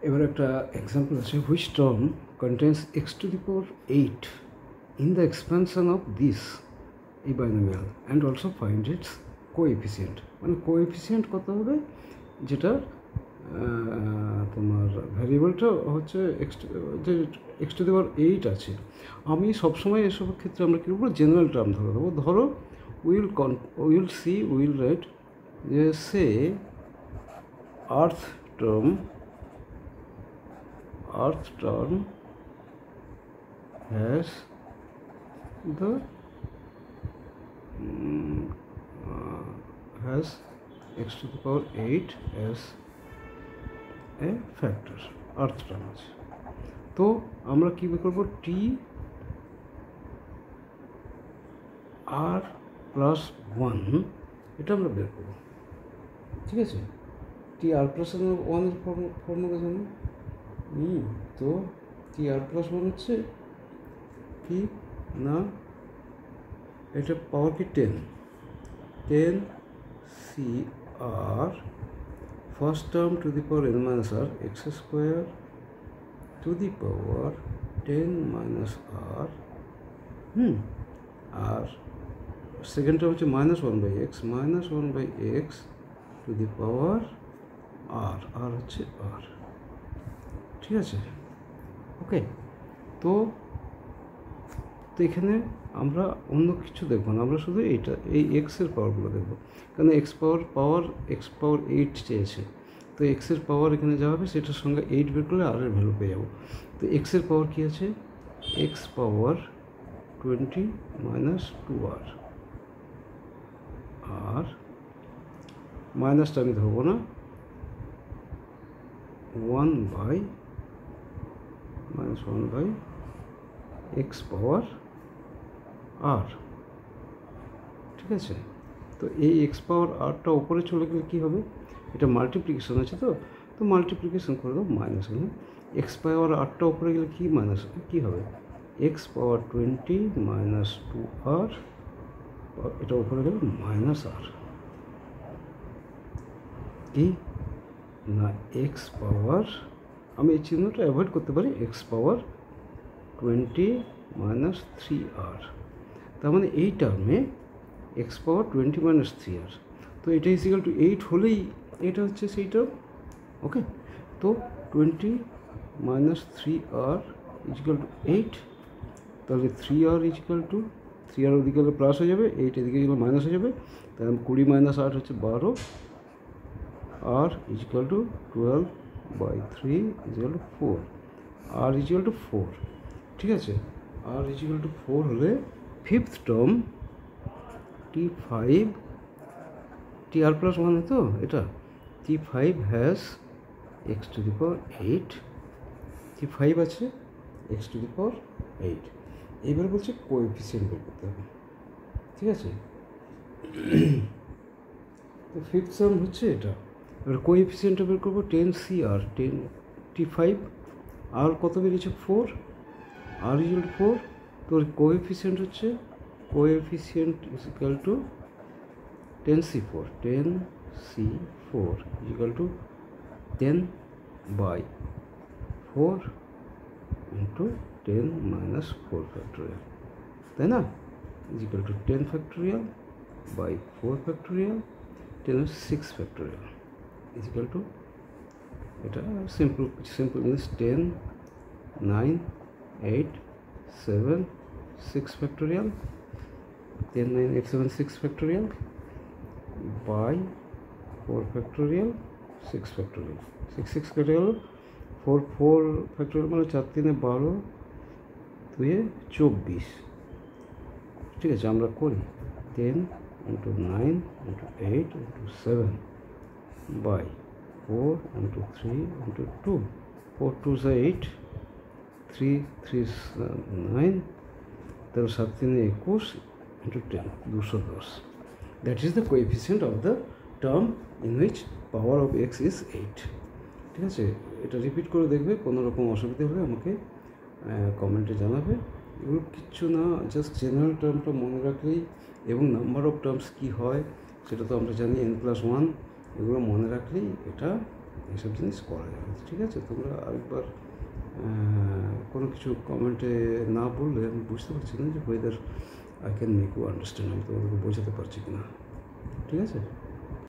এবার একটা এক্সাম্পল আছে, which term contains x to the power 8 in the expansion of this এই binomial and also find its coefficient. মানে coefficient কত হবে, যেটা তোমার ভ্যারিয়েবলটা হচ্ছে যে এক্স টু দি পাওয়ার 8 আছে। আমি সবসময় এসবের ক্ষেত্রে আমরা কী করবো, জেনারেল টার্ম ধরে দেবো। ধরো উইল রাইট যে সে আর্থ term has the has x to the power 8 as a factor, earth term আছে। তো আমরা কী বের করবো, টি আর প্লাস 1 এটা আমরা বের করবো, ঠিক আছে। টি আর প্লাস 1 ফর্মুলা জানি। তো টি আর প্লাস 1 হচ্ছে কি না, এটা পাওয়ার কি 10 C R first term to the power n minus R X square to the power 10 minus R R second term হচ্ছে -1/x টু দি পাওয়ার আর হচ্ছে আর, ঠিক আছে। ওকে, তো এখানে আমরা অন্য কিছু দেখবো না, আমরা শুধু এই এক্সের পাওয়ারগুলো দেখবো, কারণ এক্স পাওয়ার 8 চেয়েছে। তো এক্সের পাওয়ার এখানে যা হবে সেটার সঙ্গে 8 বের করলে আর এর ভ্যালু পেয়ে যাবো। তো এক্সের পাওয়ার কী আছে, এক্স পাওয়ার 20 মাইনাস 2r, আর মাইনাসটা আমি ধরবো না, 1/x পাওয়ার আর, ঠিক আছে। তো এই এক্স পাওয়ার আরটা ওপরে চলে গেলে কী হবে, এটা মাল্টিপ্লিকেশন আছে, তো মাল্টিপ্লিকেশন করে দাও মাইনাস এখানে। এক্স পাওয়ার আরটা ওপরে গেলে কি মাইনাস কী হবে, এক্স পাওয়ার 20 মাইনাস 2r, এটা ওপরে গেলে মাইনাস আর, কি না এক্স পাওয়ার, আমি এই চিহ্নটা অ্যাভয়েড করতে পারি, এক্স পাওয়ার 20 মাইনাস 3r। তার মানে এই টার্মে এক্স পাওয়ার 20 মাইনাস 3r, তো এটা ইজিক্যাল টু 8 হলেই এটা হচ্ছে সেই টার্ম। ওকে, তো 20 মাইনাস 3r ইজিক্যাল টু 8, তাহলে 3r ইজিক্যাল টু 3r ওদিকে গেলে প্লাস হয়ে যাবে, 8 এদিকে গেলে মাইনাস হয়ে যাবে, তাহলে 20 মাইনাস 8 হচ্ছে 12, r equal to 12/3 equal to 4, r equal to 4, ঠিক আছে। r ইজিক্যাল টু 4 হলে fifth term T5 TR plus 1 তো এটা T5 has x two the power 8, T5 আছে x টু দি পাওয়ার 8। এইবার বলছে কোএফিসিয়েন্ট বের করতে হবে, ঠিক আছে। তো ফিফথ টার্ম হচ্ছে এটা, এবার কোএফিসিয়েন্টটা বের করবো 10CR, 10 T5 আর কত বেরিয়েছে 4, আর ইকুয়াল টু 4, তোর কোএফিসিয়েন্ট হচ্ছে coefficient is equal to 10C4 equal to 10/4 into 10 minus 4 factorial, তাই না, is equal to 10 factorial by 4 factorial 10 6 factorial is equal to, এটা সিম্পল জিনিস, 10 9 8 7 6 factorial, 10 9 8 7 6 factorial by 4 factorial 6 factorial, 6 6 factorial 4 factorial মানে 4 3 12 2 24, ঠিক আছে। আমরা করি 10 into 9 into 8 into 7 by 4 into 3 into 2, 4 2 8, 3 3 9, তাহলে 7 3 21 into 10 210, that is the coefficient of the term in which power of x is 8, ঠিক আছে। এটা রিপিট করে দেখবে, কোনো রকম অসুবিধা হলে আমাকে কমেন্টে জানাবে। এগুলো কিচ্ছু না, জাস্ট জেনারেল টার্মটা মনে রাখলেই, এবং নাম্বার অফ টার্মস কী হয় সেটা তো আমরা জানি n+1, এগুলো মনে রাখলেই এটা এইসব জিনিস করা যাবে। ঠিক আছে, তোমরা আরেকবার কোনো কিছু কমেন্টে না বললে আমি বুঝতে পারছি না যে whether I can make you understand, আমি তোমাদেরকে বোঝাতে পারছি কিনা। ঠিক আছে।